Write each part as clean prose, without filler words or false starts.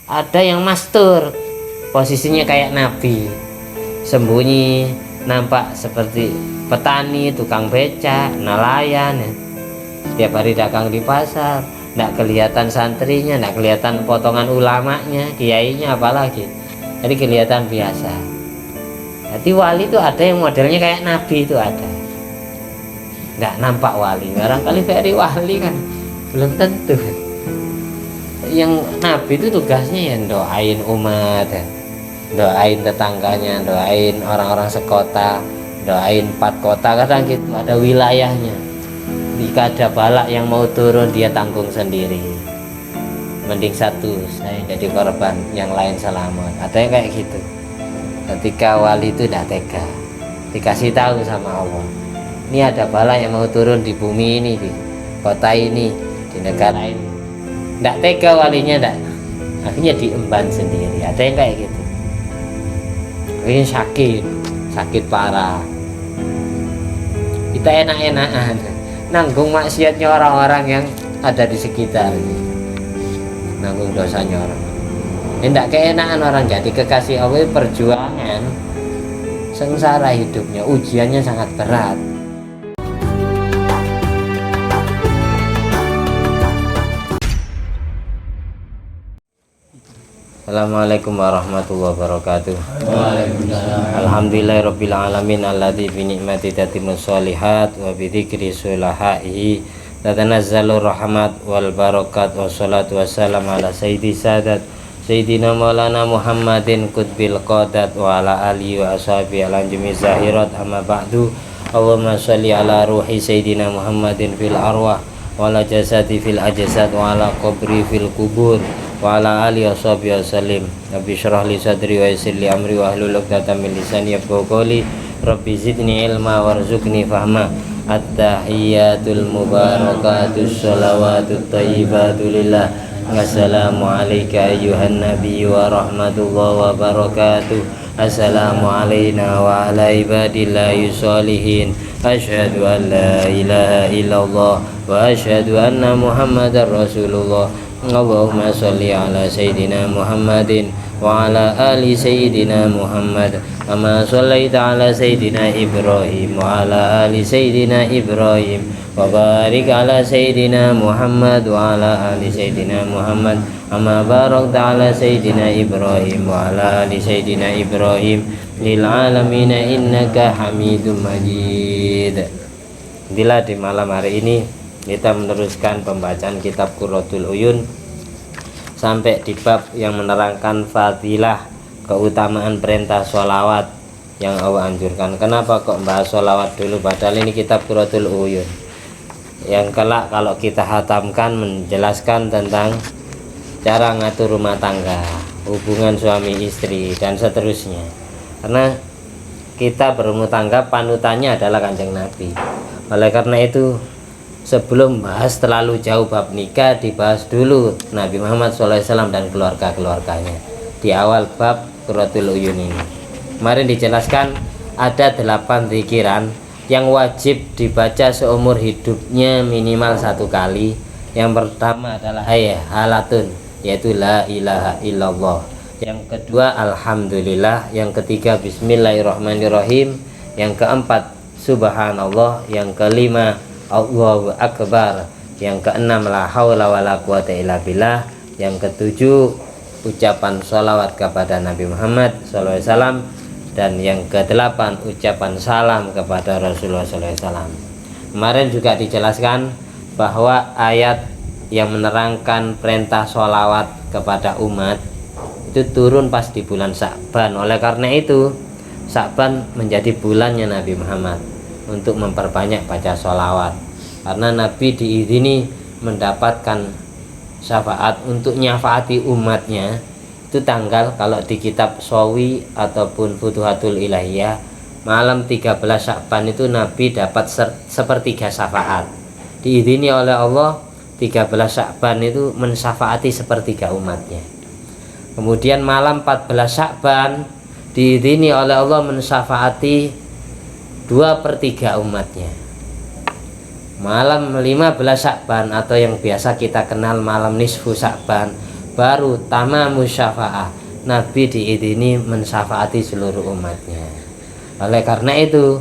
ada yang mastur, posisinya kayak nabi, sembunyi, nampak seperti petani, tukang becak, nelayan ya. Tiap hari dagang di pasar, nggak kelihatan santrinya, nggak kelihatan potongan ulamanya, kiainya apalagi, jadi kelihatan biasa. Jadi wali itu ada yang modelnya kayak nabi, itu ada, nggak nampak wali. Barangkali dari wali kan belum tentu. Yang nabi itu tugasnya yang doain umat ya, doain tetangganya, doain orang-orang sekota, doain 4 kota, kadang gitu, ada wilayahnya. Jika ada balak yang mau turun, dia tanggung sendiri. Mending satu saya jadi korban, yang lain selamat. Ada yang kayak gitu. Ketika wali itu tidak tega, dikasih tahu sama Allah, ini ada balak yang mau turun di bumi ini, di kota ini, di negara ini. Tidak tega walinya, tidak, akhirnya diemban sendiri. Ada yang kayak gitu. Ini sakit parah. Kita enak-enakan nanggung maksiatnya orang-orang yang ada di sekitar, nanggung dosanya orang. Ini tidak keenakan orang jadi kekasih Allah. Perjuangan sengsara hidupnya, ujiannya sangat berat. Assalamualaikum warahmatullahi wabarakatuh. Alhamdulillahirabbil alamin alladzi bi ni'mati tatimmus sholihat wa bi dzikri sulahaihi tatanazzalu rahmat wal barakat wassalatu wassalam ala sayyidi sadat sayyidina maulana Muhammadin qutbil qadat wa ala alihi wa ashabihi alam jami zahirat amma ba'du. Allahumma sholli ala ruhi sayyidina Muhammadin fil arwah wa ala jasadi fil ajsad wa ala qabri fil kubur wa ala alihi washabihi wasallim. Rabbi syrah li sadri wa yassir li amri wa hlul 'uqdatam min lisani yafqahu qawli. Rabbi zidni ilma warzuqni fahma. At-tahiyyatul mubarakatus shalawatut thayyibatu lillah. Assalamu alayka ayyuhan nabiy wa rahmatullahi wa barakatuh. Assalamu alayna wa ala ibadillahi sholihin. Asyhadu an la ilaha illallah wa asyhadu anna muhammadar rasulullah. Allahumma sholli ala sayyidina Muhammadin wa ala ali sayyidina Muhammad kama shallaita ala sayyidina Ibrahim wa ala ali sayyidina Ibrahim wa barik ala sayyidina Muhammad wa ala ali sayyidina Muhammad kama barakta ala sayyidina Ibrahim wa ala ali sayyidina Ibrahim lil alamin innaka Hamidum Majid. Inilah di malam hari ini kita meneruskan pembacaan kitab Qurratul Uyun sampai di bab yang menerangkan fadilah, keutamaan perintah sholawat yang Allah anjurkan. Kenapa kok bahas sholawat dulu, padahal ini kitab Qurratul Uyun yang kelak kalau kita hatamkan menjelaskan tentang cara ngatur rumah tangga, hubungan suami istri dan seterusnya. Karena kita berumah tangga panutannya adalah Kanjeng Nabi. Oleh karena itu, sebelum bahas terlalu jauh bab nikah, dibahas dulu Nabi Muhammad SAW dan keluarga-keluarganya di awal bab Qurratul Uyun ini. Kemarin dijelaskan ada 8 zikiran yang wajib dibaca seumur hidupnya minimal 1 kali. Yang pertama adalah halatun, yaitu la ilaha illallah. Yang kedua alhamdulillah. Yang ketiga bismillahirrahmanirrahim. Yang keempat subhanallah. Yang kelima Allahu Akbar. Yang keenam la haula wala quwata illa billah. Yang ketujuh ucapan sholawat kepada Nabi Muhammad SAW. Dan yang kedelapan ucapan salam kepada Rasulullah SAW. Kemarin juga dijelaskan bahwa ayat yang menerangkan perintah sholawat kepada umat itu turun pas di bulan Sya'ban. Oleh karena itu Sya'ban menjadi bulannya Nabi Muhammad untuk memperbanyak baca sholawat, karena Nabi diizini mendapatkan syafaat untuk nyafaati umatnya. Itu tanggal, kalau di kitab Shawi ataupun Futuhatul Ilahiyah, malam 13 Sya'ban itu Nabi dapat sepertiga syafaat. Diizini oleh Allah 13 Sya'ban itu mensyafaati sepertiga umatnya. Kemudian malam 14 Sya'ban diizini oleh Allah mensyafaati 2/3 umatnya. Malam 15 Sya'ban atau yang biasa kita kenal malam nisfu Sya'ban baru tamamu syafa'ah, Nabi diizini mensyafaati seluruh umatnya. Oleh karena itu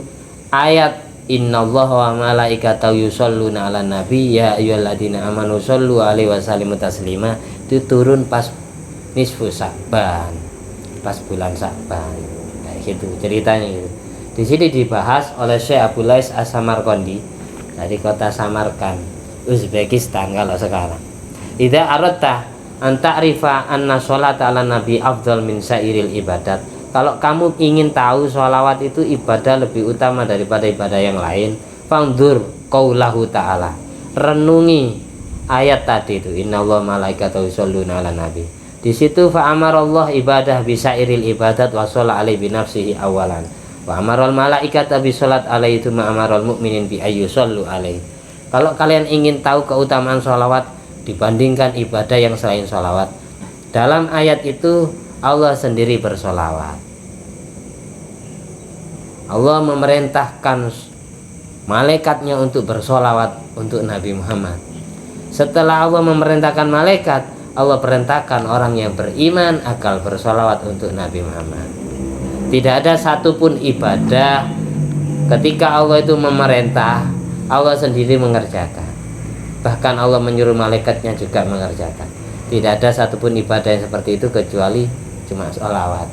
ayat innallaha wa malaikatahu yusholluna 'alan nabi ya ayyuhalladzina amanu shollu 'alaihi wasallimu taslima itu turun pas nisfu Sya'ban, pas bulan Sya'ban. Kayak gitu ceritanya gitu. Di sini dibahas oleh Syekh Abdul Lais As-Samarqandi dari kota Samarkand, Uzbekistan kalau sekarang. Idza aratta an ta'rifa anna sholata 'alan nabi afdal min sairil ibadat. Kalau kamu ingin tahu sholawat itu ibadah lebih utama daripada ibadah yang lain, fangdur qaulahu ta'ala, renungi ayat tadi itu innallaha malaikatahu yusholluna 'alan nabi. Di situ fa amarallah ibadah bisairil ibadat wa shalla alaihi bi nafsihi awalan wa amaral malaikata bi sholat alaihi tsumma amaral mu'minin bi ayyusallu alaihi. Kalau kalian ingin tahu keutamaan sholawat dibandingkan ibadah yang selain sholawat, dalam ayat itu Allah sendiri bersolawat. Allah memerintahkan malaikatnya untuk bersolawat untuk Nabi Muhammad. Setelah Allah memerintahkan malaikat, Allah perintahkan orang yang beriman agar bersolawat untuk Nabi Muhammad. Tidak ada satupun ibadah ketika Allah itu memerintah, Allah sendiri mengerjakan. Bahkan Allah menyuruh malaikatnya juga mengerjakan. Tidak ada satupun ibadah yang seperti itu kecuali cuma sholawat.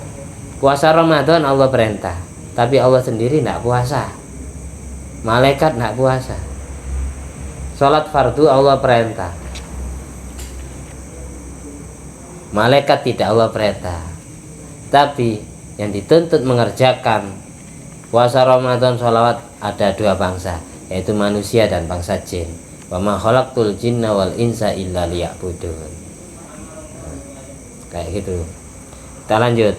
Puasa Ramadan Allah perintah, tapi Allah sendiri tidak puasa, malaikat tidak puasa. Sholat fardu Allah perintah, malaikat tidak Allah perintah. Tapi yang dituntut mengerjakan puasa Ramadan, sholawat ada dua bangsa, yaitu manusia dan bangsa jin. Wa ma khalaqtul jinna wal insa illa liya'budun. Kayak gitu. Kita lanjut.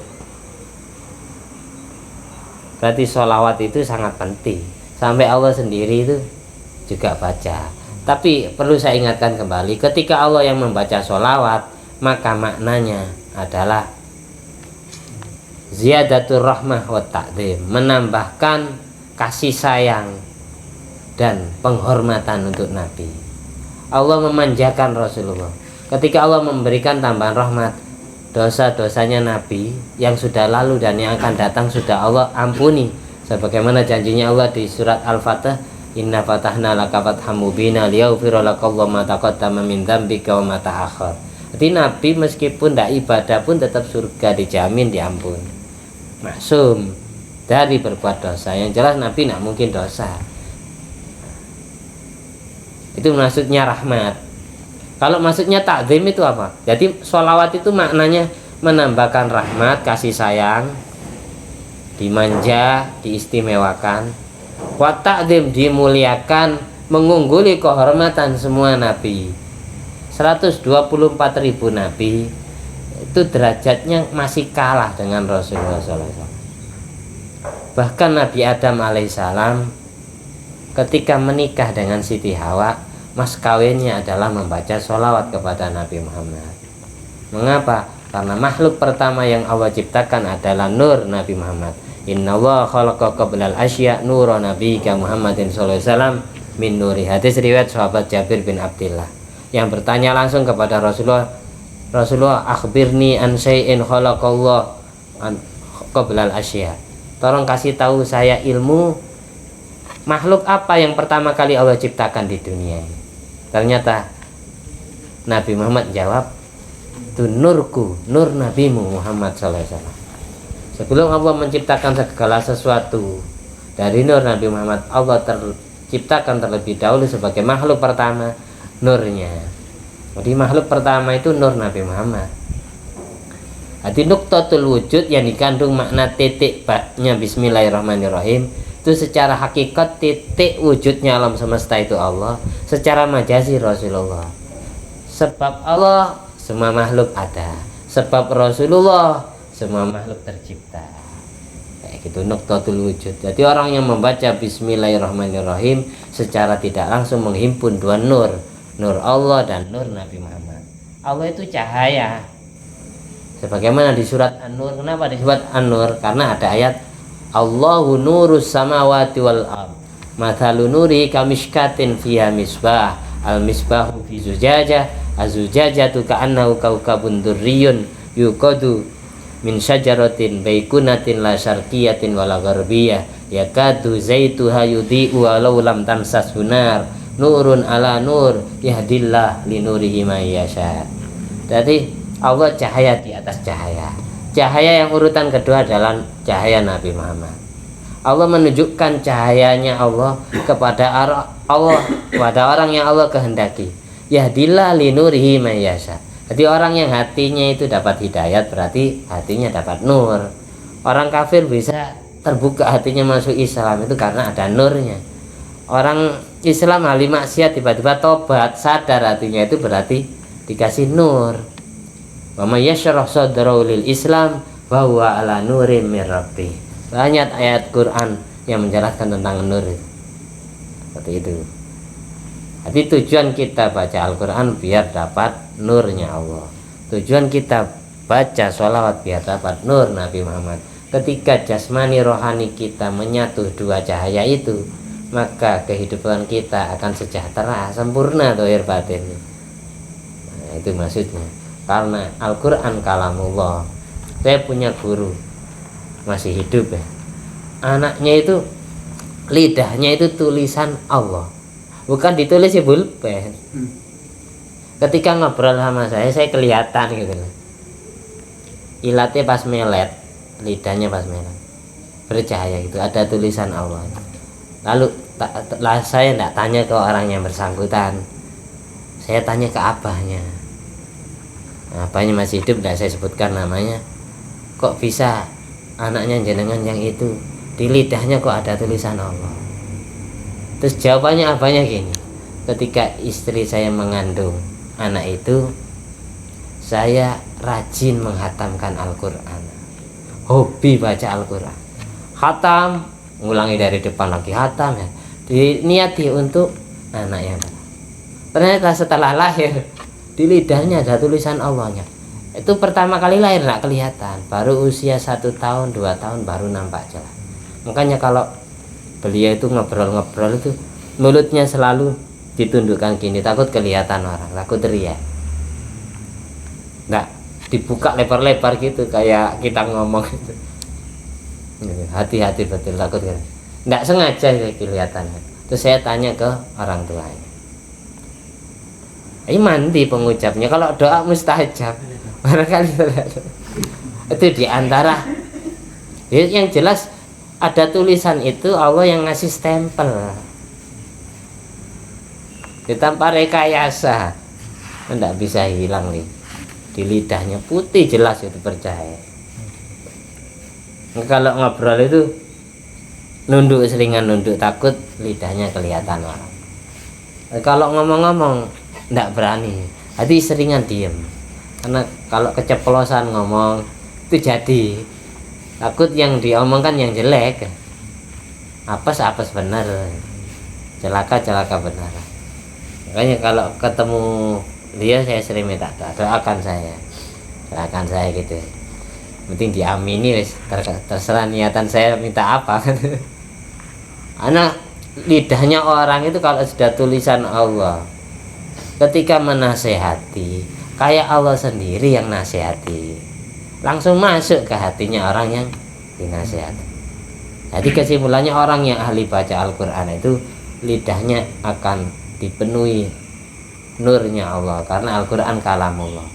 Berarti sholawat itu sangat penting. Sampai Allah sendiri itu juga baca. Tapi perlu saya ingatkan kembali, ketika Allah yang membaca sholawat, maka maknanya adalah ziyadatur rahmah wa ta'zim, menambahkan kasih sayang dan penghormatan untuk Nabi. Allah memanjakan Rasulullah. Ketika Allah memberikan tambahan rahmat, dosa-dosanya Nabi yang sudah lalu dan yang akan datang sudah Allah ampuni, sebagaimana janjinya Allah di surat Al-Fatah, inna fatahna laka fatham mubina liyaghfira lakallahu ma taqaddama min dzambika wa ma ta'akhkhar. Jadi Nabi meskipun tidak ibadah pun tetap surga dijamin diampuni, maksum dari berbuat dosa. Yang jelas Nabi tidak mungkin dosa. Itu maksudnya rahmat. Kalau maksudnya takzim itu apa? Jadi sholawat itu maknanya menambahkan rahmat, kasih sayang, dimanja, diistimewakan. Wa ta'zim, dimuliakan, mengungguli kehormatan semua nabi. 124.000 nabi itu derajatnya masih kalah dengan Rasulullah SAW. Bahkan Nabi Adam alaihissalam ketika menikah dengan Siti Hawa, mas kawinnya adalah membaca sholawat kepada Nabi Muhammad. Mengapa? Karena makhluk pertama yang Allah ciptakan adalah nur Nabi Muhammad. Innallaha khalaqa qablal asya nura nabiyyika Muhammadin sallallahu alaihi wasallam min nuri. Hadis riwayat sahabat Jabir bin Abdullah yang bertanya langsung kepada Rasulullah, akhbirni an syai'in khalaqallahu qablal asya. Tolong kasih tahu saya ilmu makhluk apa yang pertama kali Allah ciptakan di dunia ini. Ternyata Nabi Muhammad jawab, itu nurku, nur nabimu Muhammad sallallahu alaihi wasallam. Sebelum Allah menciptakan segala sesuatu dari nur Nabi Muhammad, Allah terciptakan terlebih dahulu sebagai makhluk pertama nurnya. Jadi makhluk pertama itu nur Nabi Muhammad. Jadi nuqtatul wujud yang dikandung makna titik baknya bismillahirrahmanirrahim, itu secara hakikat titik wujudnya alam semesta itu Allah, secara majazi Rasulullah. Sebab Allah semua makhluk ada, sebab Rasulullah semua makhluk tercipta. Kayak gitu nuqtatul wujud. Jadi orang yang membaca bismillahirrahmanirrahim secara tidak langsung menghimpun dua nur, nur Allah dan nur Nabi Muhammad. Allah itu cahaya. Sebagaimana di surat An-Nur. Kenapa disebut An-Nur? Karena ada ayat Allahu nurus samawati wal ard. Mathalu nuri kamishkatin fiha misbah. Al misbahu fi zujajah azujajatu ka'annahu kaukabun durriyun yuqadu min syajaratin baikunatin la syarqiyatin wala gharbiyah yakadu zaituha yudhi'u walau lam tamsas hunar nurun ala nur yahdillah linurihi may yasha. Jadi Allah cahaya di atas cahaya. Cahaya yang urutan kedua adalah cahaya Nabi Muhammad. Allah menunjukkan cahayanya Allah kepada Allah kepada orang yang Allah kehendaki. Yahdillah linurihi may yasha. Jadi orang yang hatinya itu dapat hidayat berarti hatinya dapat nur. Orang kafir bisa terbuka hatinya masuk Islam itu karena ada nurnya. Orang Islam ahli maksiat tiba-tiba tobat sadar hatinya itu berarti dikasih nur. Wa may yashrah sadrahu lil Islam wa huwa ala nurin mir rabbih. Banyak ayat Quran yang menjelaskan tentang nur itu. Seperti itu. Jadi tujuan kita baca Al-Quran biar dapat nurnya Allah. Tujuan kita baca sholawat biar dapat nur Nabi Muhammad. Ketika jasmani rohani kita menyatu dua cahaya itu, maka kehidupan kita akan sejahtera, sempurna zahir batin. Nah, itu maksudnya. Karena Al-Quran kalamullah. Saya punya guru masih hidup ya. Anaknya itu lidahnya itu tulisan Allah. Bukan ditulis di pulpen. Ketika ngobrol sama saya kelihatan gitu loh. Ilatnya pas melet, lidahnya pas melet, bercahaya gitu, ada tulisan Allah. Lalu saya tidak tanya ke orang yang bersangkutan, saya tanya ke abahnya. Abahnya masih hidup, tidak saya sebutkan namanya. Kok bisa anaknya jenengan yang itu di lidahnya kok ada tulisan Allah? Terus jawabannya abahnya gini, ketika istri saya mengandung anak itu, saya rajin menghatamkan Al-Quran, hobi baca Al-Quran, khatam, ngulangi dari depan lagi khatam ya, diniati untuk anaknya. Ternyata setelah lahir di lidahnya ada tulisan Allahnya. Itu pertama kali lahir nggak kelihatan, baru usia 1 tahun 2 tahun baru nampak jelas. Makanya kalau beliau itu ngobrol-ngobrol itu mulutnya selalu ditundukkan gini, takut kelihatan orang, takut riak. Nggak dibuka lebar-lebar gitu kayak kita ngomong gitu. Hati-hati betul, takut kan. Nggak sengaja kelihatan. Terus saya tanya ke orang tuanya, ini mandi pengucapnya, kalau doa mustajab. Barangkali itu diantara yang jelas ada tulisan itu Allah yang ngasih stempel. Tanpa rekayasa, tidak bisa hilang nih. Di lidahnya putih jelas itu, percaya. Kalau ngobrol itu nunduk, seringan nunduk, takut lidahnya kelihatan orang. Kalau ngomong-ngomong tidak berani, hati seringan diem. Karena kalau keceplosan ngomong itu jadi takut yang diomongkan yang jelek. Apes benar, celaka benar. Makanya kalau ketemu dia saya sering minta doakan saya gitu. Penting diamini, terserah niatan saya minta apa kan. Anak lidahnya orang itu kalau sudah tulisan Allah, ketika menasehati kayak Allah sendiri yang nasihati, langsung masuk ke hatinya orang yang dinasihati. Jadi kesimpulannya orang yang ahli baca Al-Quran itu lidahnya akan dipenuhi nurnya Allah, karena Al-Quran kalamullah.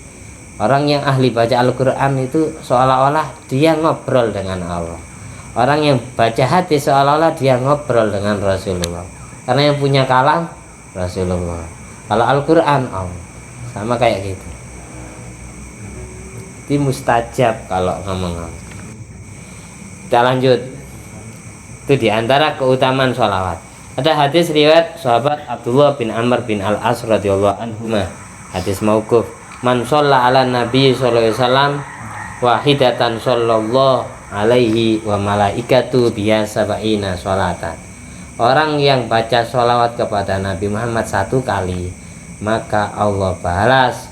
Orang yang ahli baca Al-Quran itu seolah-olah dia ngobrol dengan Allah. Orang yang baca hati seolah-olah dia ngobrol dengan Rasulullah, karena yang punya kalam Rasulullah. Kalau Al-Quran Allah, sama kayak gitu. Itu mustajab kalau ngomong. Kita lanjut. Itu diantara keutamaan sholawat. Ada hadis riwayat sahabat Abdullah bin Amr bin Al-As radhiyallahu anhu, hadis mauquf, man shalla ala nabi sallallahu alaihi wasallam wahidatan sallallahu alaihi wa malaikatu biya sab'ina sholatan. Orang yang baca sholawat kepada Nabi Muhammad 1 kali, maka Allah balas,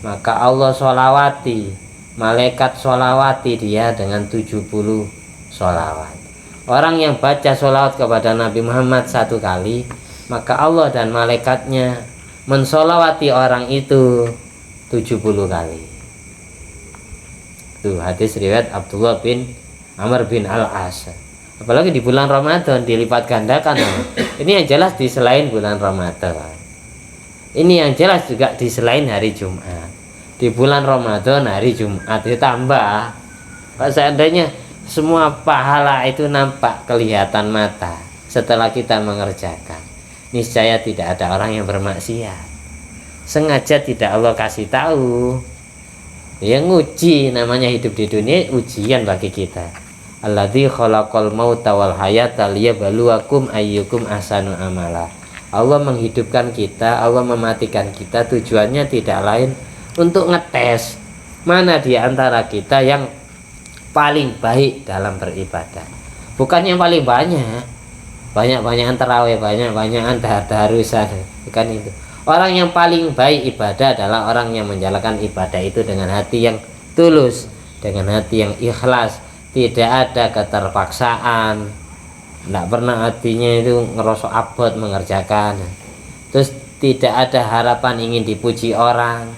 maka Allah sholawati, malaikat sholawati dia dengan 70 sholawat. Orang yang baca sholawat kepada Nabi Muhammad 1 kali, maka Allah dan malaikatnya mensolawati orang itu 70 kali. Tuh hadis riwayat Abdullah bin Amr bin Al-As. Apalagi di bulan Ramadan dilipat gandakan. Ini yang jelas di selain bulan Ramadan. Ini yang jelas juga di selain hari Jumat. Di bulan Ramadan hari Jumat ditambah. Kalau seandainya semua pahala itu nampak kelihatan mata setelah kita mengerjakan, niscaya tidak ada orang yang bermaksiat. Sengaja tidak Allah kasih tahu. Yang nguji, namanya hidup di dunia ujian bagi kita. Alladzi khalaqal mauta wal hayata liyabluwakum ayyukum ahsanu amala. Allah menghidupkan kita, Allah mematikan kita, tujuannya tidak lain untuk ngetes mana di antara kita yang paling baik dalam beribadah. Bukan yang paling banyak, banyak-banyakan tarawih, banyak-banyakan taharusan, bukan itu. Orang yang paling baik ibadah adalah orang yang menjalankan ibadah itu dengan hati yang tulus, dengan hati yang ikhlas, tidak ada keterpaksaan, tidak pernah hatinya itu ngerosok abot mengerjakan, terus tidak ada harapan ingin dipuji orang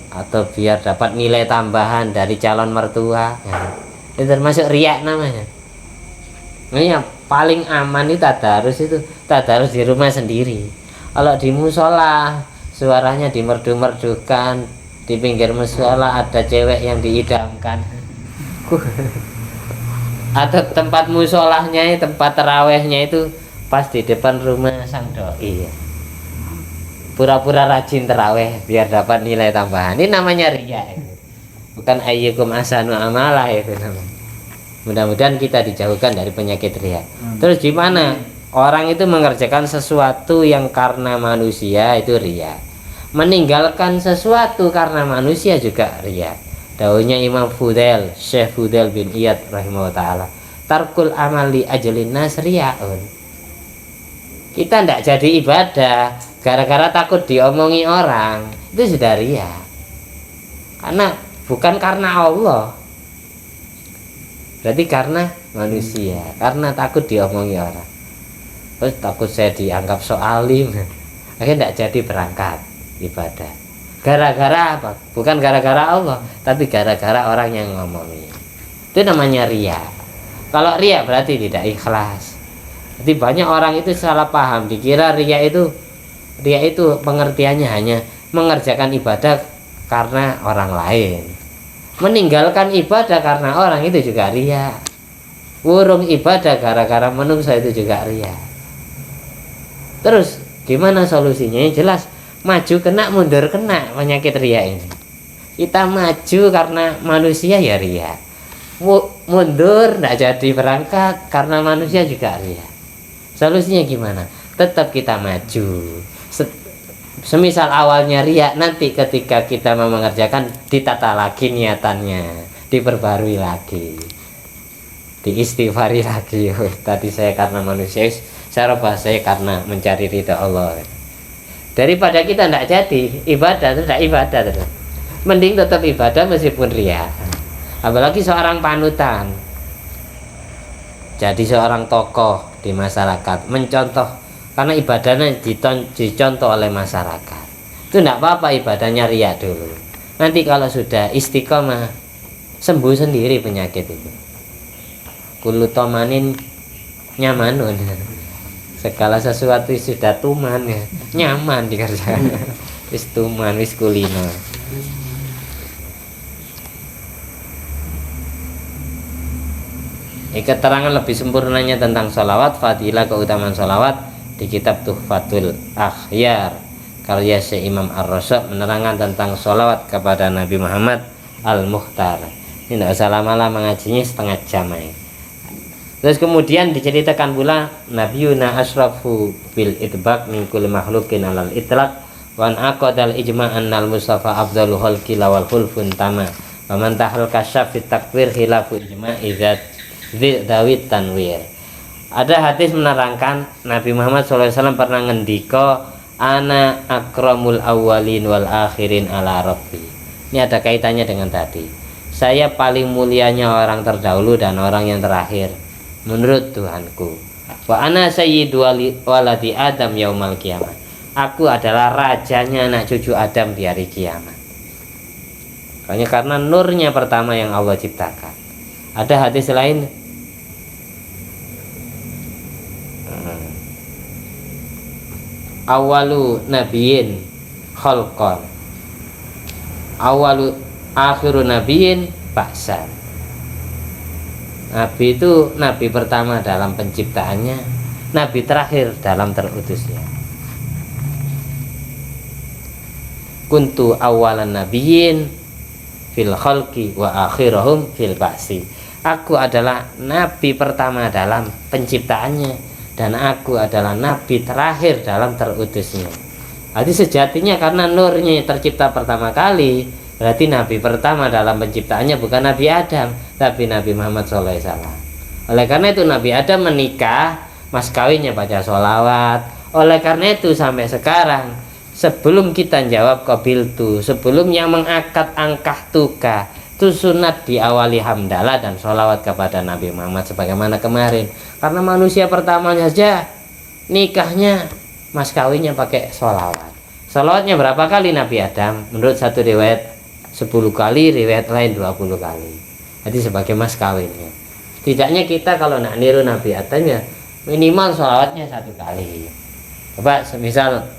atau biar dapat nilai tambahan dari calon mertua. Itu termasuk riak namanya. Nah, yang paling aman itu tadarus di rumah sendiri. Kalau di musola suaranya dimerdu-merdukan, di pinggir musola ada cewek yang diidamkan, atau tempat musolahnya, tempat terawihnya itu pas di depan rumah sang doi, pura-pura rajin terawih biar dapat nilai tambahan. Ini namanya riya, bukan ayyukum ahsanu amala itu namanya. Mudah-mudahan kita dijauhkan dari penyakit riya. Terus gimana? Orang itu mengerjakan sesuatu yang karena manusia itu riya. Meninggalkan sesuatu karena manusia juga riya. Dawuhnya Imam Fudail, Syekh Fudail bin Iyad rahimahullah ta'ala, tarkul amali ajlin nas riyaun. Kita tidak jadi ibadah gara-gara takut diomongi orang, itu sudah riya. Karena bukan karena Allah, berarti karena manusia, karena takut diomongi orang. Terus takut saya dianggap so alim, akhirnya tidak jadi berangkat ibadah. Gara-gara apa? Bukan gara-gara Allah, tapi gara-gara orang yang ngomongi. Itu namanya riya. Kalau riya berarti tidak ikhlas. Jadi banyak orang itu salah paham, dikira riya itu pengertiannya hanya mengerjakan ibadah karena orang lain, meninggalkan ibadah karena orang itu juga riya. Wurung ibadah gara-gara menungsa itu juga riya. Terus gimana solusinya? Yang jelas maju kena, mundur kena penyakit riya ini. Kita maju karena manusia ya riya, mundur tidak jadi berangkat karena manusia juga riya. Solusinya gimana? Tetap kita maju. Semisal awalnya riya, nanti ketika kita mau mengerjakan ditata lagi niatannya, diperbarui lagi, diistighfari lagi. Tadi saya karena manusia, saya rubah saya karena mencari ridha Allah. Daripada kita tidak jadi ibadah, tidak ibadah terus. Mending tetap ibadah meskipun riya. Apalagi seorang panutan, jadi seorang tokoh di masyarakat, mencontoh, karena ibadahnya dicontoh oleh masyarakat. Itu tidak apa-apa ibadahnya riya dulu. Nanti kalau sudah istiqomah, sembuh sendiri penyakit itu. Kullu tomanin nyamanun. Segala sesuatu sudah tuman ya, nyaman dikerjakan. Wis tuman, wis kulino. Keterangan lebih sempurnanya tentang sholawat, fadilah keutamaan sholawat di kitab Tuhfatul Akhyar karya Syekh Imam Ar-Rasyid menerangkan tentang sholawat kepada Nabi Muhammad Al-Mukhtar. Ini tidak usah lama-lama mengajinya, setengah jam aja. Terus kemudian diceritakan pula Nabiyuna asrafu bil itbaq min kulli makhluqin alal itlaq wa an aqadal ijma'an al mustafa afdalu khalqi lawal khulfun tama wa man tahal kasyaf fit takwir khilafu ijma'i zat dawit tanwir. Ada hadis menerangkan Nabi Muhammad SAW pernah ngendika ana akramul awwalin wal akhirin ala rabbi. Ini ada kaitannya dengan tadi. Saya paling mulianya orang terdahulu dan orang yang terakhir menurut Tuhanku. Wa ana sayyidu waladi Adam yaumal qiyamah. Aku adalah rajanya anak cucu Adam di hari kiamat. Hanya karena nurnya pertama yang Allah ciptakan. Ada hadis lain, awalu nabiyin khalqan, awalu akhiru nabiyin ba'san. Nabi itu nabi pertama dalam penciptaannya, nabi terakhir dalam terutusnya. Kuntu awalan nabiyyin fil khalqi wa akhiruhum fil ba'si. Aku adalah nabi pertama dalam penciptaannya dan aku adalah nabi terakhir dalam terutusnya. Jadi sejatinya karena nurnya tercipta pertama kali, berarti nabi pertama dalam penciptaannya bukan Nabi Adam, tapi Nabi Muhammad SAW. Oleh karena itu Nabi Adam menikah, mas kawinnya baca sholawat. Oleh karena itu sampai sekarang, sebelum kita jawab qabiltu, sebelum yang mengakad angkah tuka, itu sunat diawali hamdalah dan sholawat kepada Nabi Muhammad sebagaimana kemarin. Karena manusia pertama saja nikahnya, mas kawinnya pakai sholawat. Sholawatnya berapa kali Nabi Adam? Menurut satu riwayat 10 kali, riwayat lain 20 kali. Jadi sebagai mas kawinnya. Tidaknya kita kalau nak niru Nabi Adam ya minimal sholawatnya 1 kali. Coba misal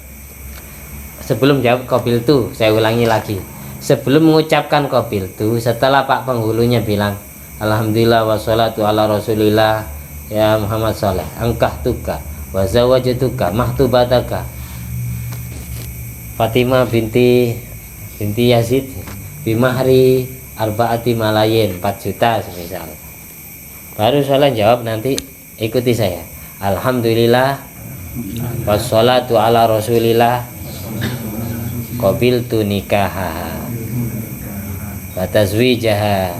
sebelum jawab qabiltu, saya ulangi lagi. Sebelum mengucapkan qabiltu, setelah Pak penghulunya bilang alhamdulillah wassalatu ala rasulillah ya Muhammad Saleh, angkah tuka wa zawajatuka mahtubataka Fatimah binti Yazid bimahri arbaati malayin 4 juta semisal. Baru salah jawab, nanti ikuti saya. Alhamdulillah wassalatu ala rasulillah qabiltu nikaha wa tazwijaha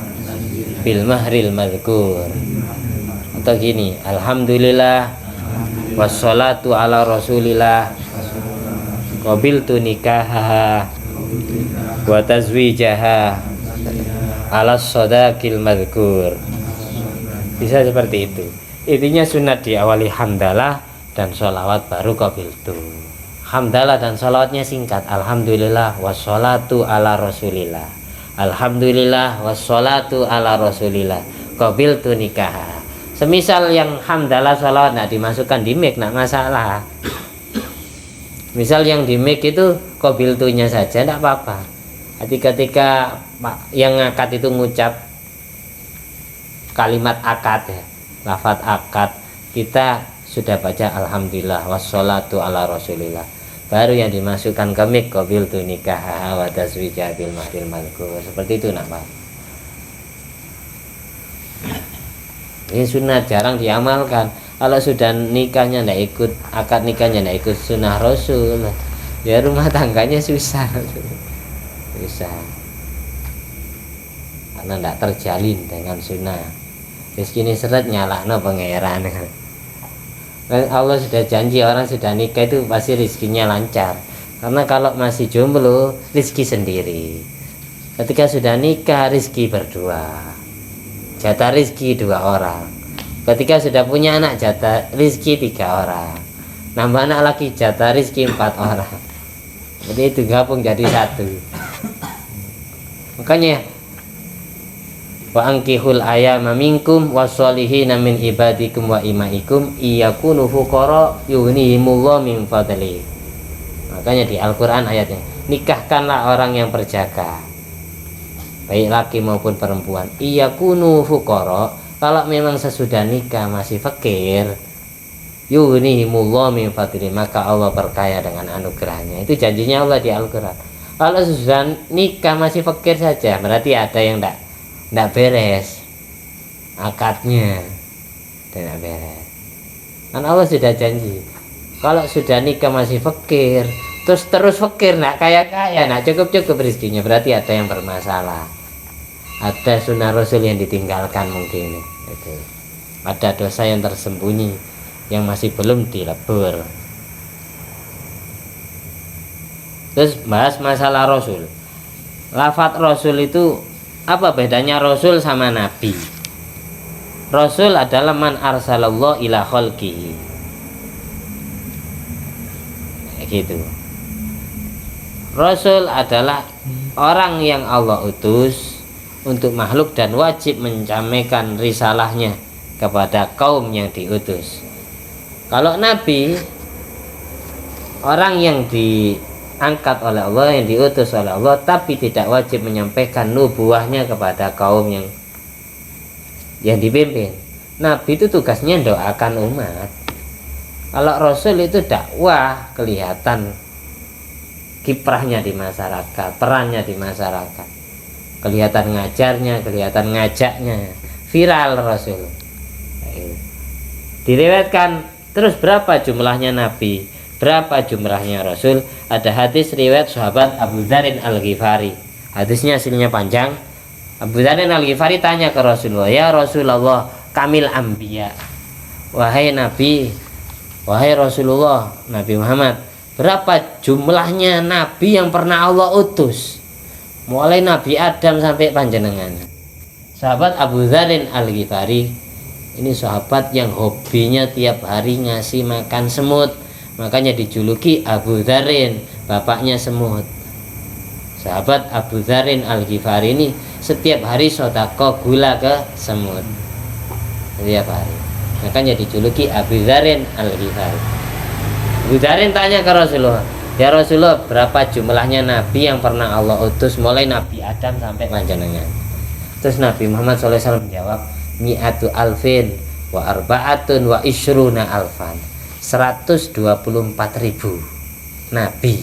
bil mahril madhkur. Atau gini, alhamdulillah wassalatu ala rasulillah qabiltu nikaha wa tazwijaha ala sodakil madhkur. Bisa seperti itu. Intinya sunat diawali hamdalah dan sholawat baru qabiltu. Hamdalah dan sholawatnya singkat. Alhamdulillah wassalatu ala rasulillah, alhamdulillah wassalatu ala rasulillah qabiltu nikaha. Semisal yang hamdalah sholawat nak dimasukkan di mic, nak masalah. Misal yang di mic itu qabiltunya saja tidak apa-apa. Jadi ketika yang akad itu ngucap kalimat akad ya, lafaz akad, kita sudah baca alhamdulillah wassalatu ala rasulillah. Baru yang dimasukkan ke mic qabiltu nikaha wa tazwija bil mahril madhkur. Seperti itu nak Pak. Ini sunat, jarang diamalkan. Kalau sudah nikahnya tidak ikut, akad nikahnya tidak ikut sunnah Rasul, ya rumah tangganya susah. Susah. Karena tidak terjalin dengan sunnah. Rezeki ini seret nyalahno pangeran. Allah sudah janji orang sudah nikah itu pasti rezekinya lancar. Karena kalau masih jomblo, rezeki sendiri. Ketika sudah nikah, rezeki berdua. Jatah rezeki 2 orang. Ketika sudah punya anak, jatah rezeki 3 orang. Nambah anak lagi, jatah rezeki 4 orang. Jadi itu gabung jadi 1. Makanya wa ankihul ayama minkum wassolihina min ibadikum wa imaikum iyakunu fuqara yughnihimullahu min fadli. Makanya di Al-Qur'an ayatnya, nikahkanlah orang yang berjaga, baik laki maupun perempuan. Iyakunu fuqara, kalau memang sesudah nikah masih fakir, yughnihimullahu min fadli, maka Allah berkaya dengan anugerahnya. Itu janjinya Allah di Al-Qur'an. Kalau sesudah nikah masih fakir saja, berarti ada yang tidak beres akadnya, tidak beres. Kan Allah sudah janji, kalau sudah nikah masih fakir, terus fakir, nak kaya, nak cukup rezekinya, berarti ada yang bermasalah. Ada sunnah Rasul yang ditinggalkan mungkin itu. Ada dosa yang tersembunyi yang masih belum dilebur. Terus bahas masalah Rasul. Lafaz Rasul itu apa bedanya Rasul sama Nabi? Rasul adalah man arsalallah ila khalqihi. gitu. Rasul adalah orang yang Allah utus untuk makhluk dan wajib menyampaikan risalahnya kepada kaum yang diutus. Kalau nabi, orang yang diangkat oleh Allah, yang diutus oleh Allah, tapi tidak wajib menyampaikan nubuahnya kepada kaum yang dipimpin. Nabi itu tugasnya doakan umat. Kalau Rasul itu dakwah, kelihatan kiprahnya di masyarakat, perannya di masyarakat, kelihatan ngajarnya, kelihatan ngajaknya, viral Rasul. Diriwayatkan terus berapa jumlahnya Nabi, berapa jumlahnya Rasul. Ada hadis riwayat sahabat Abu Dzarin Al-Ghifari. Hadisnya aslinya panjang. Abu Dzarin Al-Ghifari tanya ke Rasulullah, ya Rasulullah, kamil anbiya, wahai Nabi, wahai Rasulullah, Nabi Muhammad, berapa jumlahnya nabi yang pernah Allah utus, mulai Nabi Adam sampai panjenengan. Sahabat Abu Dzarin Al-Ghifari ini sahabat yang hobinya tiap hari ngasih makan semut, makanya dijuluki Abu Dzarin, bapaknya semut. Sahabat Abu Dzarin Al-Ghifari ini setiap hari sedekah gula ke semut, setiap hari, makanya dijuluki Abu Dzarin Al-Ghifari. Abu Dzarin tanya ke Rasulullah, ya Rasulullah, berapa jumlahnya nabi yang pernah Allah utus mulai Nabi Adam sampai panjenengan? Terus Nabi Muhammad SAW menjawab, mi'atu alfin wa arba'atun wa ishruna alfan, 124.000 nabi.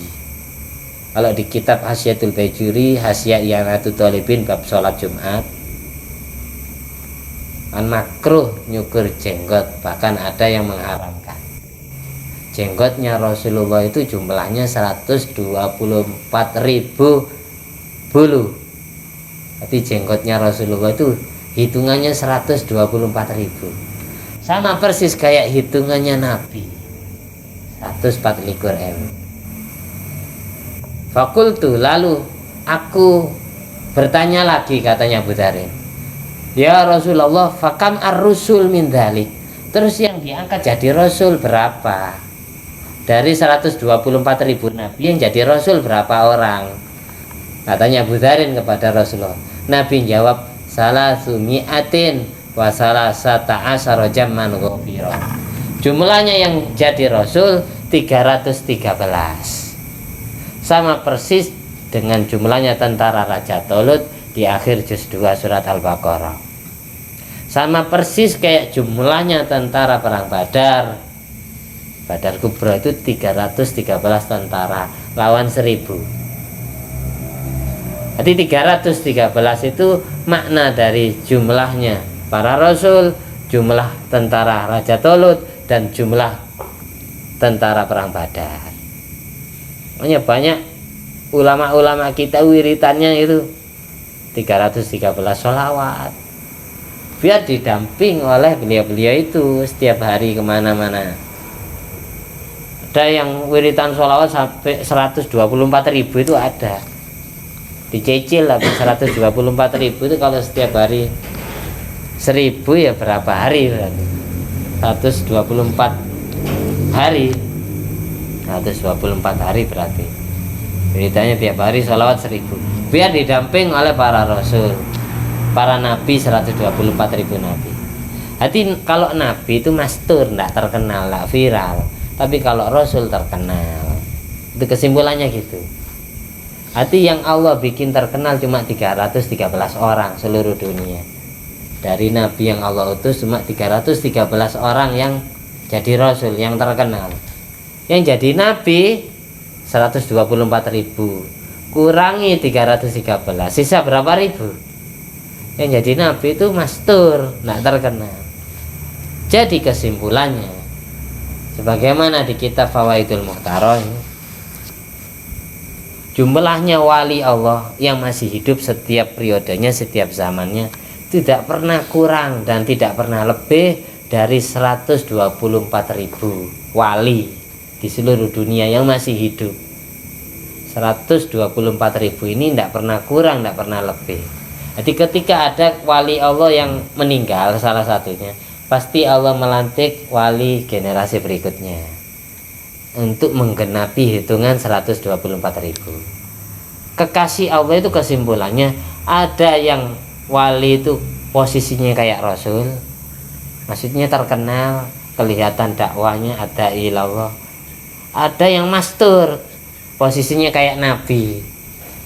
Kalau di kitab Hasyiatul Bajuri, Hasyiah I'anatul Thalibin bab sholat Jumat, kan makruh nyukur jenggot, bahkan ada yang mengharamkan. Jenggotnya Rasulullah itu jumlahnya 124.000 bulu. Tapi jenggotnya Rasulullah itu hitungannya 124.000. Sama persis kayak hitungannya Nabi, 124.000. Fakultu, lalu aku bertanya lagi, katanya Abu Dzarin, ya Rasulullah, fakam ar-rusul min dzalik, terus yang diangkat jadi Rasul berapa? Dari 124.000 nabi yang jadi Rasul berapa orang? Katanya Abu Dzarin kepada Rasulullah. Nabi jawab, salasumi'atin wa salasata asyara jamman ghafira. Jumlahnya yang jadi Rasul 313. Sama persis dengan jumlahnya tentara Raja Tolut di akhir juz 2 surat Al-Baqarah. Sama persis kayak jumlahnya tentara perang Badar. Badar Kubra itu 313 tentara lawan 1000. Jadi 313 itu makna dari jumlahnya para rasul, jumlah tentara Raja Tolut, dan jumlah tentara perang Badar. Makanya banyak ulama-ulama kita wiritannya itu 313 sholawat, biar didamping oleh beliau-beliau itu setiap hari kemana-mana. Ada yang wiritan sholawat sampai 124.000 itu ada, dicicil lah 124.000 itu kalau setiap hari 1000 ya berapa hari berarti? 124 hari, 124 hari berarti wiritanya tiap hari sholawat 1000, biar didamping oleh para rasul, para nabi, 124.000 nabi. Hati kalau nabi itu mastur, tidak terkenal, tidak viral. Tapi kalau Rasul terkenal. Itu kesimpulannya gitu. Hati yang Allah bikin terkenal cuma 313 orang seluruh dunia. Dari Nabi yang Allah utus cuma 313 orang yang jadi Rasul, yang terkenal. Yang jadi Nabi 124.000. Kurangi 313, sisa berapa ribu? Yang jadi Nabi itu mastur, tidak terkenal. Jadi kesimpulannya, sebagaimana di kitab Fawaidul Mukhtaroh, jumlahnya wali Allah yang masih hidup setiap periodenya, setiap zamannya tidak pernah kurang dan tidak pernah lebih dari 124.000 wali di seluruh dunia yang masih hidup. 124.000 ini tidak pernah kurang, tidak pernah lebih. Jadi ketika ada wali Allah yang meninggal, salah satunya, pasti Allah melantik wali generasi berikutnya. untuk menggenapi hitungan 124.000. Kekasih Allah itu kesimpulannya ada yang wali itu posisinya kayak Rasul, maksudnya terkenal, kelihatan dakwanya ada ilallah. Ada yang mastur, posisinya kayak Nabi,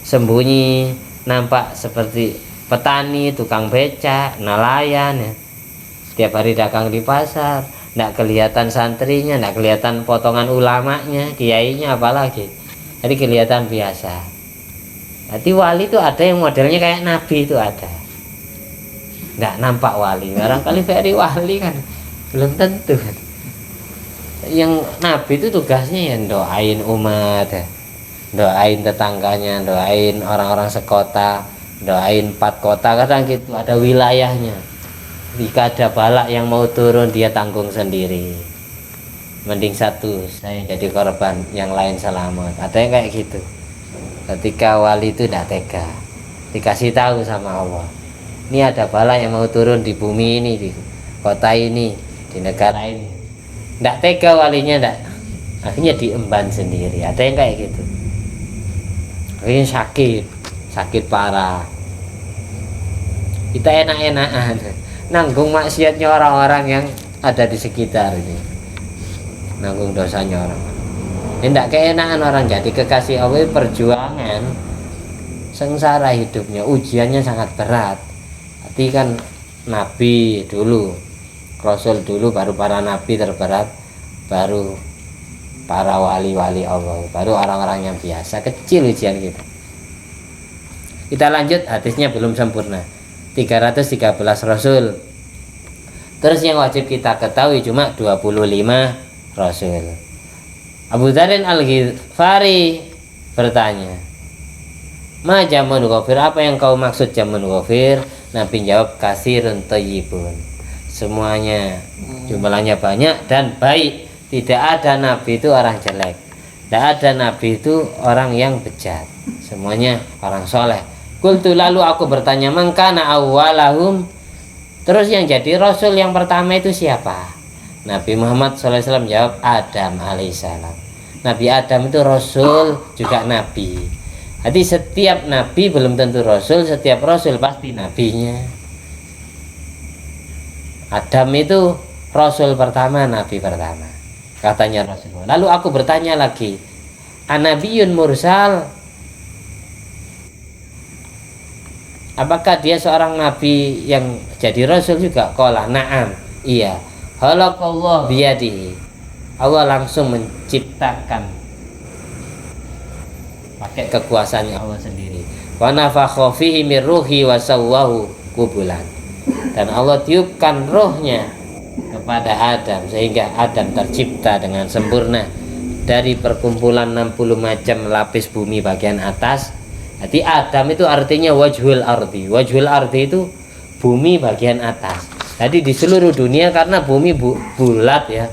sembunyi, nampak seperti petani, tukang becak, nelayan ya. Tiap hari dagang di pasar, tidak kelihatan santrinya, tidak kelihatan potongan ulamanya, kiainya apalagi. Jadi kelihatan biasa. Jadi wali itu ada yang modelnya kayak Nabi itu ada. Tidak nampak wali, barangkali very wali kan, belum tentu kan. Yang Nabi itu tugasnya ya doain umat ya. Doain tetangganya, doain orang-orang sekota, doain 4 kota, kadang gitu ada wilayahnya. Jika ada balak yang mau turun dia tanggung sendiri, mending satu saya jadi korban, yang lain selamat. Ada yang kayak gitu. Ketika wali itu tidak tega, dikasih tahu sama Allah, ini ada balak yang mau turun di bumi ini, di kota ini, di negara ini, tidak tega walinya, tidak, akhirnya diemban sendiri. Ada yang kayak gitu, akhirnya sakit parah. Kita enak-enakan nanggung maksiatnya orang-orang yang ada di sekitar ini, nanggung dosanya orang. Tidak keenakan orang jadi kekasih Allah. Perjuangan sengsara hidupnya, ujiannya sangat berat. Tapi kan Nabi dulu, Rasul dulu, baru para Nabi terberat, baru para wali-wali Allah, baru orang-orang yang biasa, kecil ujian kita. Kita lanjut, hadisnya belum sempurna. 313 Rasul. Terus yang wajib kita ketahui cuma 25 Rasul. Abu Dzar Al-Ghifari bertanya, "Ma jamun ghafir, apa yang kau maksud jamun ghafir?" Nabi jawab, "Kasirun thayyibun." Semuanya jumlahnya banyak dan baik. Tidak ada nabi itu orang jelek, tidak ada nabi itu orang yang bejat, semuanya orang soleh. Qultu, lalu aku bertanya, "Mangkana awwalahum?" Terus yang jadi Rasul yang pertama itu siapa? Nabi Muhammad SAW jawab, Adam alaihissalam. Nabi Adam itu Rasul juga Nabi. Jadi setiap Nabi belum tentu Rasul, setiap Rasul pasti Nabinya. Adam itu Rasul pertama, Nabi pertama, katanya Rasulullah. Lalu aku bertanya lagi, Anabiyun mursal, apakah dia seorang Nabi yang jadi Rasul juga? Qala na'am, iya. Khalaqallah biyadihi, Allah langsung menciptakan pakai kekuasaannya Allah sendiri. Wa nafakha fihi min ruhi wa sawwahu kubulan, dan Allah tiupkan rohnya kepada Adam sehingga Adam tercipta dengan sempurna dari perkumpulan 60 macam lapis bumi bagian atas. Jadi Adam itu artinya wajhul ardi. Wajhul ardi itu bumi bagian atas. Jadi di seluruh dunia, karena bumi bulat ya,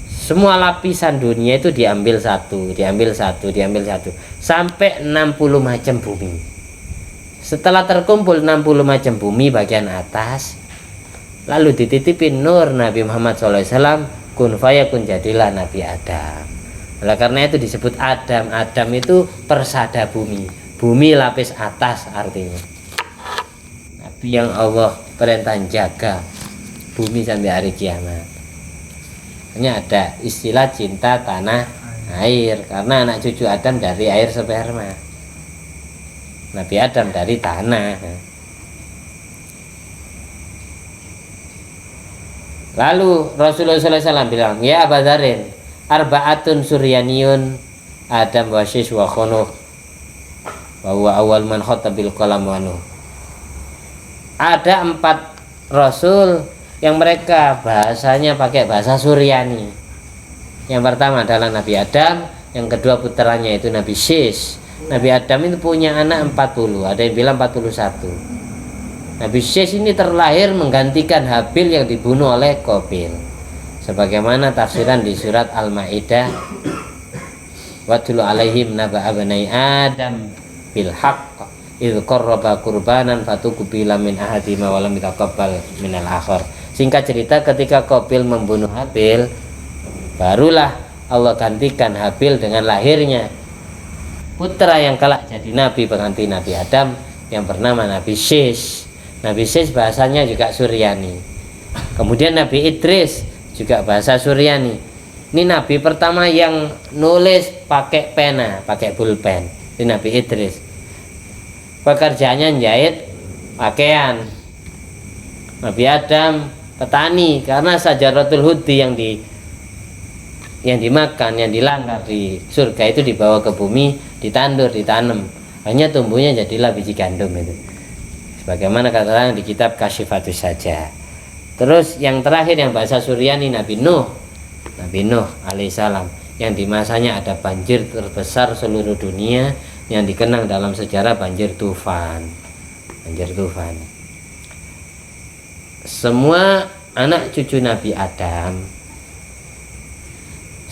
semua lapisan dunia itu diambil satu sampai 60 macam bumi. Setelah terkumpul 60 macam bumi bagian atas, lalu dititipin nur Nabi Muhammad SAW, kun fayakun, jadilah Nabi Adam. Oleh karena itu disebut Adam. Adam itu persada bumi, bumi lapis atas artinya. Nabi yang Allah perintah jaga bumi sampai hari kiamat. Hanya ada istilah cinta tanah air, karena anak cucu Adam dari air sperma, Nabi Adam dari tanah. Lalu Rasulullah SAW bilang, ya Abu Dzarin, arba'atun suryaniyun Adam wa Syish wa Khunuh wa huwa awal man khotabil qalam wa nuh. Ada 4 Rasul yang mereka bahasanya pakai bahasa Suryani. Yang pertama adalah Nabi Adam, yang kedua putranya itu Nabi Syish. Nabi Adam itu punya anak 40, ada yang bilang 41. Nabi Syish ini terlahir menggantikan Habil yang dibunuh oleh Qabil, sebagaimana tafsiran di surat Al-Maidah, watlu alaihim naba abnai Adam bil haqq idh qarraba qurbanan fatuqbila min ahadima wa lam yataqabbal minal akhar. Singkat cerita, ketika Qabil membunuh Habil, barulah Allah gantikan Habil dengan lahirnya putra yang kelak jadi nabi pengganti Nabi Adam yang bernama Nabi Sis. Nabi Sis bahasanya juga Suryani. Kemudian Nabi Idris juga bahasa Suryani. Ini nabi pertama yang nulis pakai pena, pakai pulpen. Ini Nabi Idris. Pekerjaannya jahit pakaian. Nabi Adam petani, karena sajaratul hudi yang dimakan, yang dilanggar di surga itu dibawa ke bumi, ditandur, ditanam. Hanya tumbuhnya jadilah biji gandum itu. Sebagaimana kata di kitab Kasyifatus Saja. Terus yang terakhir yang bahasa Suryani Nabi Nuh alaihissalam, yang di masanya ada banjir terbesar seluruh dunia yang dikenang dalam sejarah banjir tufan. Semua anak cucu Nabi Adam,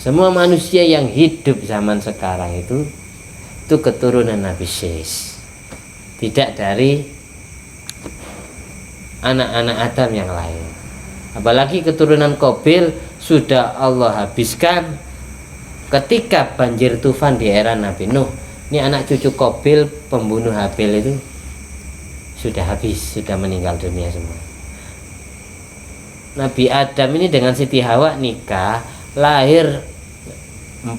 semua manusia yang hidup zaman sekarang itu keturunan Nabi Sis, tidak dari anak-anak Adam yang lain. Apalagi keturunan Qabil sudah Allah habiskan ketika banjir tufan di era Nabi Nuh. Ini anak cucu Qabil pembunuh Habil itu sudah habis, sudah meninggal dunia semua. Nabi Adam ini dengan Siti Hawa nikah, lahir 40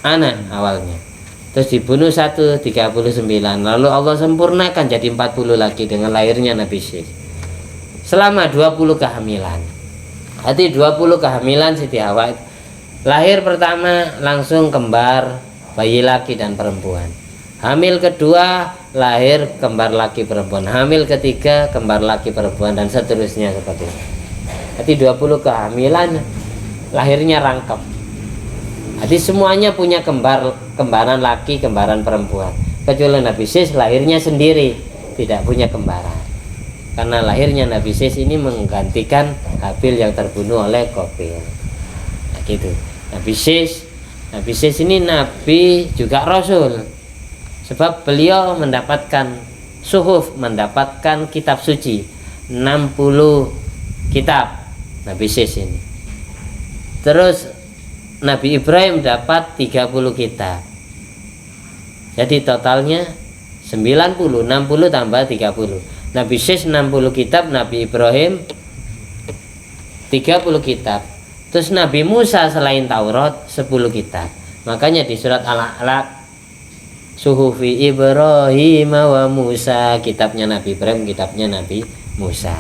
anak awalnya, terus dibunuh 39, lalu Allah sempurnakan jadi 40 lagi dengan lahirnya Nabi Sis. Selama 20 kehamilan, Hati 20 kehamilan Siti Hawa, lahir pertama langsung kembar, bayi laki dan perempuan. Hamil kedua lahir kembar laki perempuan, hamil ketiga kembar laki perempuan, dan seterusnya seperti itu. Hati 20 kehamilan, lahirnya rangkap. Jadi semuanya punya kembaran laki, kembaran perempuan. Kecuali Nabi Sis lahirnya sendiri, tidak punya kembaran. Karena lahirnya Nabi Sis ini menggantikan Habil yang terbunuh oleh Qabil. Nah gitu. Nabi Sis ini nabi juga rasul. Sebab beliau mendapatkan suhuf, mendapatkan kitab suci, 60 kitab Nabi Sis ini. Terus Nabi Ibrahim dapat 30 kitab. Jadi totalnya 90, 60 tambah 30. Nabi Sis 60 kitab, Nabi Ibrahim 30 kitab. Terus Nabi Musa selain Taurat 10 kitab. Makanya di surat Al-Alaq, Suhufi Ibrahim wa Musa, kitabnya Nabi Ibrahim, kitabnya Nabi Musa.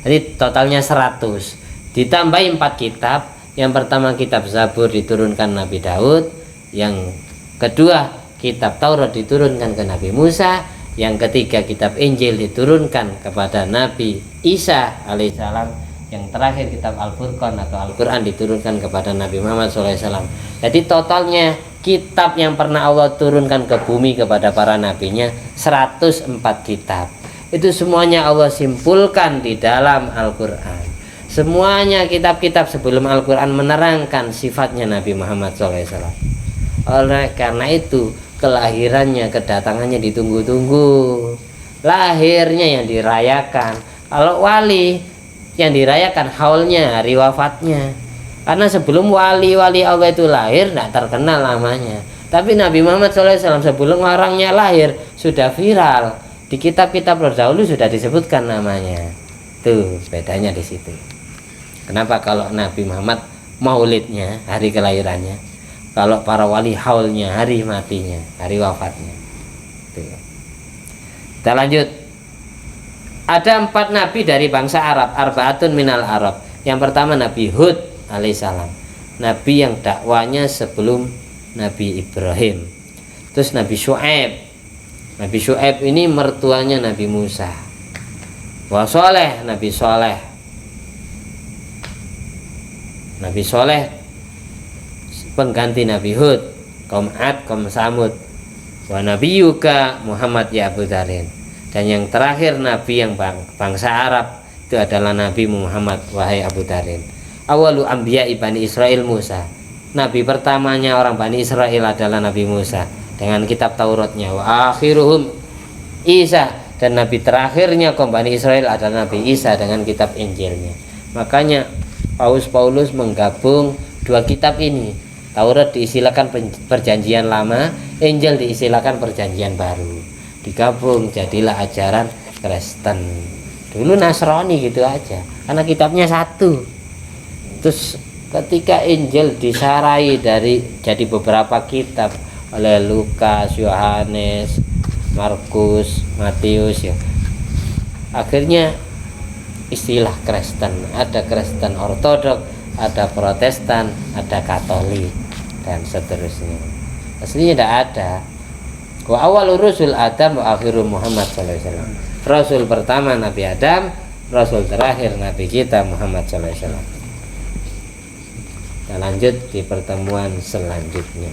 Jadi totalnya 100. Ditambah 4 kitab. Yang pertama kitab Zabur diturunkan Nabi Daud, yang kedua kitab Taurat diturunkan ke Nabi Musa, yang ketiga kitab Injil diturunkan kepada Nabi Isa alaihissalam, yang terakhir kitab Al-Furqan atau Al-Quran diturunkan kepada Nabi Muhammad SAW. Jadi totalnya kitab yang pernah Allah turunkan ke bumi kepada para nabinya 104 kitab. Itu semuanya Allah simpulkan di dalam Al-Quran. Semuanya kitab-kitab sebelum Al-Quran menerangkan sifatnya Nabi Muhammad SAW. Oleh karena itu kelahirannya, kedatangannya ditunggu-tunggu, lahirnya yang dirayakan. Kalau wali yang dirayakan haulnya, hari wafatnya. Karena sebelum wali-wali Allah itu lahir tidak terkenal namanya. Tapi Nabi Muhammad SAW sebelum orangnya lahir sudah viral. Di kitab-kitab terdahulu sudah disebutkan namanya. Tuh bedanya di situ. Kenapa kalau Nabi Muhammad maulidnya, hari kelahirannya, kalau para wali haulnya, hari matinya, hari wafatnya. Tuh. Kita lanjut. Ada 4 nabi dari bangsa Arab, arba'atun minal Arab. Yang pertama Nabi Hud alaihissalam, nabi yang dakwanya sebelum Nabi Ibrahim. Terus Nabi Syu'aib. Nabi Syu'aib ini mertuanya Nabi Musa. Wa Soleh, Nabi Soleh. Nabi Soleh pengganti Nabi Hud, kaum Ad, kaum Samud. Wa Nabi Yuka Muhammad ya Abu Dharin. Dan yang terakhir nabi yang bangsa Arab itu adalah Nabi Muhammad wahai Abu Dharin. Awalu anbiya Bani Israel Musa. Nabi pertamanya orang Bani Israel adalah Nabi Musa dengan kitab Tauratnya. Wa akhiruhum Isa, dan nabi terakhirnya kaum Bani Israel adalah Nabi Isa dengan kitab Injilnya. Makanya Paulus menggabung dua kitab ini. Taurat diistilahkan perjanjian lama, Injil diistilahkan perjanjian baru. Digabung jadilah ajaran Kristen. Dulu Nasrani gitu aja, karena kitabnya satu. Terus ketika Injil disarai jadi beberapa kitab oleh Lukas, Yohanes, Markus, Matius ya. Akhirnya istilah Kristen, ada Kristen Ortodok, ada Protestan, ada Katolik dan seterusnya. Aslinya tidak ada. Wa awalur rusul Adam wa akhiru Muhammad sallallahu alaihi wasallam. Rasul pertama Nabi Adam, rasul terakhir Nabi kita Muhammad sallallahu alaihi wasallam. Kita lanjut di pertemuan selanjutnya.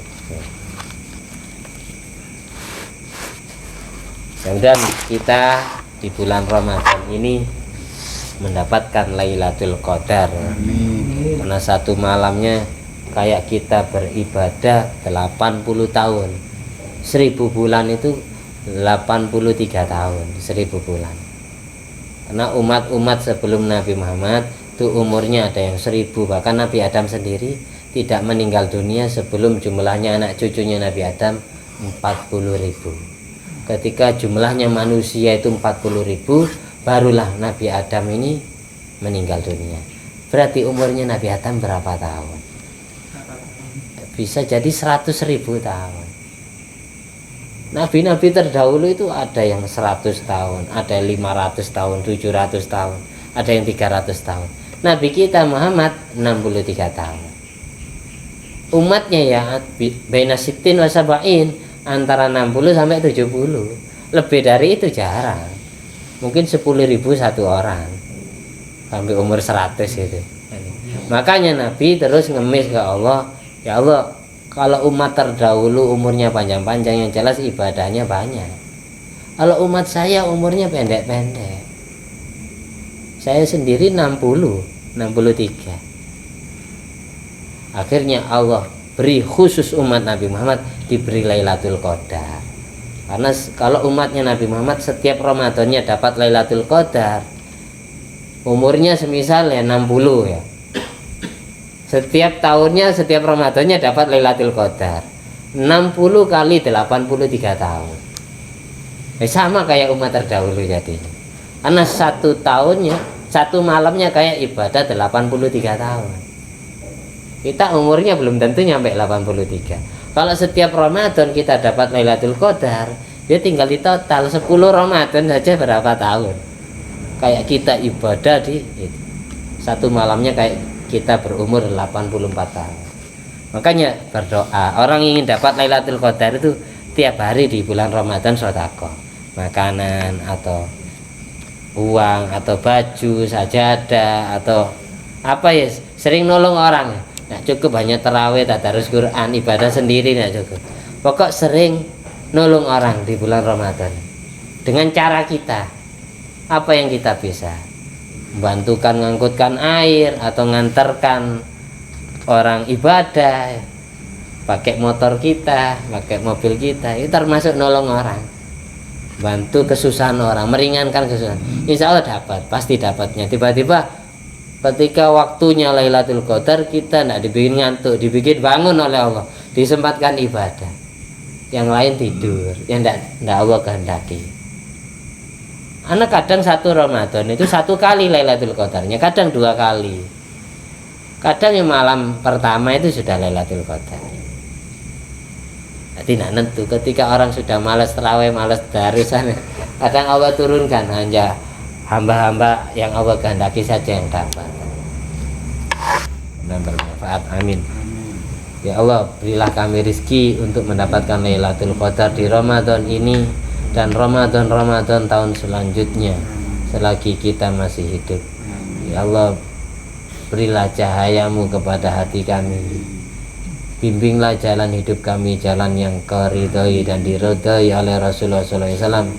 Kemudian kita di bulan Ramadan ini mendapatkan Lailatul Qadar. Karena satu malamnya kayak kita beribadah 80 tahun. 1000 bulan itu 83 tahun, 1000 bulan. Karena umat-umat sebelum Nabi Muhammad itu umurnya ada yang 1000, bahkan Nabi Adam sendiri tidak meninggal dunia sebelum jumlahnya anak cucunya Nabi Adam 40.000. Ketika jumlahnya manusia itu 40.000, barulah Nabi Adam ini meninggal dunia. Berarti umurnya Nabi Adam berapa tahun? Bisa jadi 100.000 tahun. Nabi-nabi terdahulu itu ada yang 100 tahun, ada yang 500 tahun, 700 tahun, ada yang 300 tahun. Nabi kita Muhammad 63 tahun. Umatnya ya baina sittin wa sab'in, antara 60 sampai 70. Lebih dari itu jarang. Mungkin 10.000 satu orang sampai umur 100 itu. Makanya Nabi terus ngemis ke Allah, ya Allah, kalau umat terdahulu umurnya panjang-panjang, yang jelas ibadahnya banyak. Kalau umat saya umurnya pendek-pendek, saya sendiri 63. Akhirnya Allah beri khusus umat Nabi Muhammad diberi Lailatul Qadar. Karena kalau umatnya Nabi Muhammad setiap Ramadannya dapat Lailatul Qadar, umurnya semisal ya 60 ya. Setiap tahunnya, setiap Ramadannya dapat Lailatul Qadar. 60 kali 83 tahun. Sama kayak umat terdahulu jadinya. Karena satu tahunnya, satu malamnya kayak ibadah 83 tahun. Kita umurnya belum tentu nyampe 83. Kalau setiap Ramadan kita dapat Lailatul Qadar, dia tinggal di total 10 Ramadan saja berapa tahun. Kayak kita ibadah di satu malamnya kayak kita berumur 84 tahun. Makanya berdoa, orang ingin dapat Lailatul Qadar itu tiap hari di bulan Ramadan sedekah, makanan atau uang atau baju sajadah atau apa ya, sering nolong orang. Nah, cukup hanya tarawih, tadarus Quran, ibadah sendiri nah cukup. Pokok sering nolong orang di bulan Ramadan. Dengan cara kita, apa yang kita bisa? Membantukan ngangkutkan air atau nganterkan orang ibadah, pakai motor kita, pakai mobil kita, itu termasuk nolong orang, bantu kesusahan orang, meringankan kesusahan. Insya Allah dapat, pasti dapatnya. Tiba-tiba ketika waktunya Lailatul Qadar, kita tidak dibikin ngantuk, dibikin bangun oleh Allah, disempatkan ibadah. Yang lain tidur, yang tidak Allah kehendaki. Anak kadang satu Ramadan itu satu kali Lailatul Qadarnya, kadang 2 kali. Kadang yang malam pertama itu sudah Lailatul Qadar. Jadi tidak nentu, ketika orang sudah malas tarawih, malas tarusan, kadang Allah turunkan hanya hamba-hamba yang Allah kehendaki saja yang dapat. Dan bermanfaat, amin. Ya Allah, berilah kami rizki untuk mendapatkan Lailatul Qadar di Ramadan ini dan Ramadan tahun selanjutnya selagi kita masih hidup. Ya Allah, berilah cahayamu kepada hati kami, bimbinglah jalan hidup kami, jalan yang kau ridhoi dan diridhoi oleh Rasulullah SAW.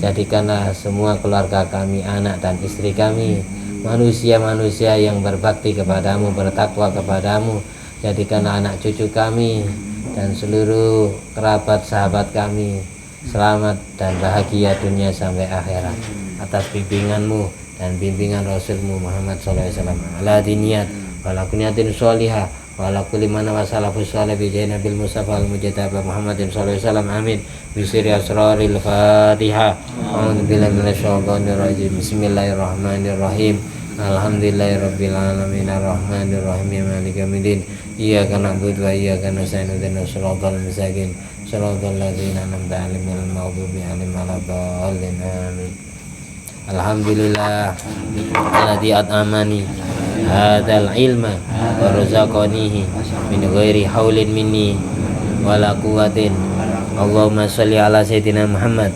Jadikanlah semua keluarga kami, anak dan istri kami, manusia-manusia yang berbakti kepadamu, bertakwa kepadamu. Jadikanlah anak cucu kami dan seluruh kerabat sahabat kami selamat dan bahagia dunia sampai akhirat atas bimbinganmu dan bimbingan Rasulmu Muhammad SAW. Ala diniyat wala kuniyatin sholihah wa ala kulli man wa salafus salih bi jaina bil mustafa al mujtaba Muhammadin sallallahu alaihi wasallam amin bi sirri asraril Fatihah. A'udzu billahi minasyaitonir rajim. Bismillahirrahmanirrahim. Alhamdulillahirabbil alamin arrahmanir rahim maliki yaumiddin. Iyyaka na'budu wa iyyaka nasta'in ihdinas siratal mustaqim siratal ladzina an'amta 'alaihim ghairil maghdubi 'alaihim waladdallin amin. Alhamdulillah alladzi at'amani hadzal ilma wa razaqanihi min ghairi haulin minni wala quwwatin. Allahumma shalli ala sayyidina Muhammad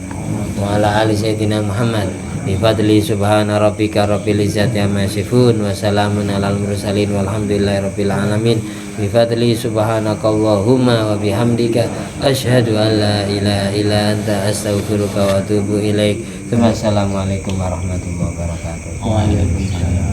wa ala ali sayyidina Muhammad bi fadli subhana rabbika rabbil izzati amma yasifun wa salamun alal mursalin walhamdulillahi rabbil alamin bi fadli subhanakallahumma wa bihamdika asyhadu an la ilaha illa anta astaghfiruka wa atubu ilaik. Wassalamualaikum warahmatullahi wabarakatuh. Waalaikumsalam.